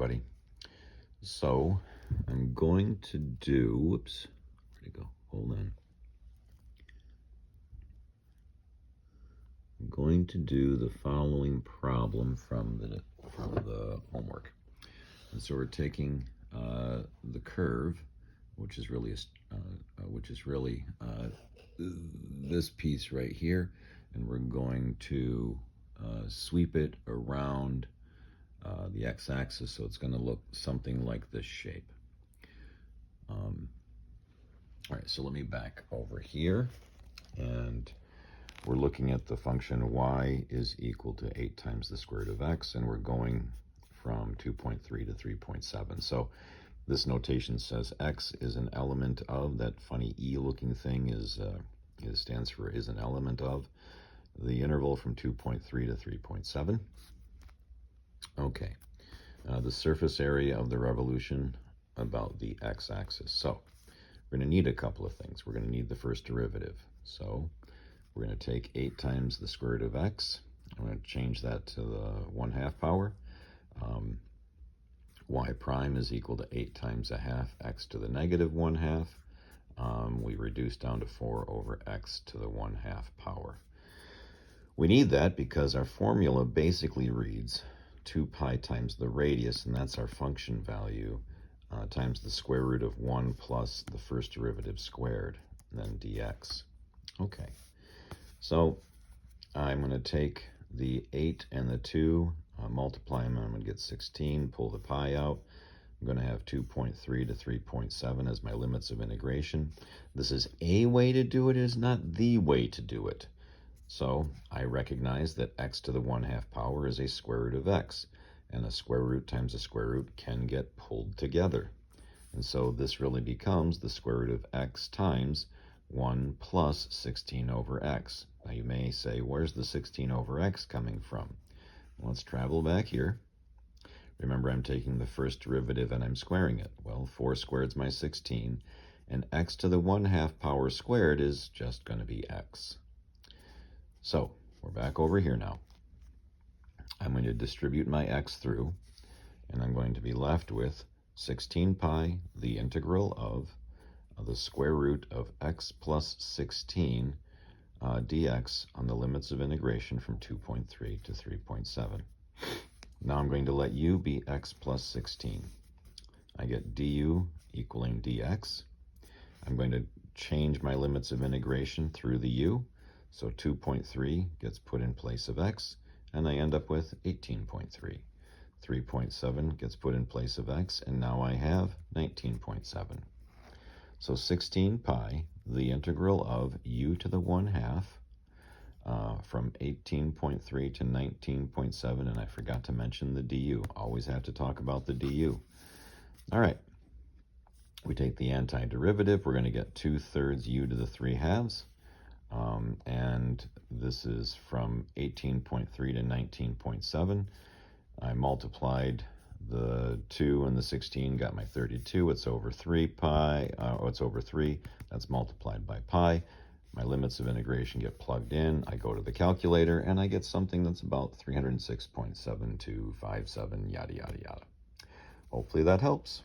everybody. So I'm going to do, whoops, where'd it go? Hold on. I'm going to do the following problem from the homework. And so we're taking the curve, which is really this piece right here, and we're going to sweep it around the x-axis, so it's going to look something like this shape. All right, so let me back over here, and we're looking at the function y is equal to 8 times the square root of x, and we're going from 2.3 to 3.7. So this notation says x is an element of, that funny e-looking thing stands for is an element of, the interval from 2.3 to 3.7. Okay, the surface area of the revolution about the x-axis. So we're going to need a couple of things. We're going to need the first derivative. So we're going to take 8 times the square root of x. I'm going to change that to the 1/2 power. Y prime is equal to 8 times 1/2 x to the negative 1/2. We reduce down to 4 over x to the 1/2 power. We need that because our formula basically reads 2 pi times the radius, and that's our function value, times the square root of 1 plus the first derivative squared, and then dx. Okay, so I'm going to take the 8 and the 2, multiply them, and I'm going to get 16, pull the pi out. I'm going to have 2.3 to 3.7 as my limits of integration. This is a way to do it, it is not the way to do it. So I recognize that x to the 1/2 power is a square root of x, and a square root times a square root can get pulled together. And so this really becomes the square root of x times 1 plus 16 over x. Now you may say, where's the 16 over x coming from? Well, let's travel back here. Remember, I'm taking the first derivative and I'm squaring it. Well, 4 squared is my 16, and x to the 1/2 power squared is just going to be x. So we're back over here now. I'm going to distribute my x through, and I'm going to be left with 16 pi, the integral of the square root of x plus 16 dx on the limits of integration from 2.3 to 3.7. Now I'm going to let u be x plus 16. I get du equaling dx. I'm going to change my limits of integration through the u. So 2.3 gets put in place of x, and I end up with 18.3. 3.7 gets put in place of x, and now I have 19.7. So 16 pi, the integral of u to the 1/2, from 18.3 to 19.7, and I forgot to mention the du. Always have to talk about the du. All right, we take the antiderivative. We're going to get 2/3 u to the 3/2. And this is from 18.3 to 19.7. I multiplied the 2 and the 16, got my 32. It's over 3 pi, it's over 3. That's multiplied by pi. My limits of integration get plugged in. I go to the calculator, and I get something that's about 306.7257, yada, yada, yada. Hopefully that helps.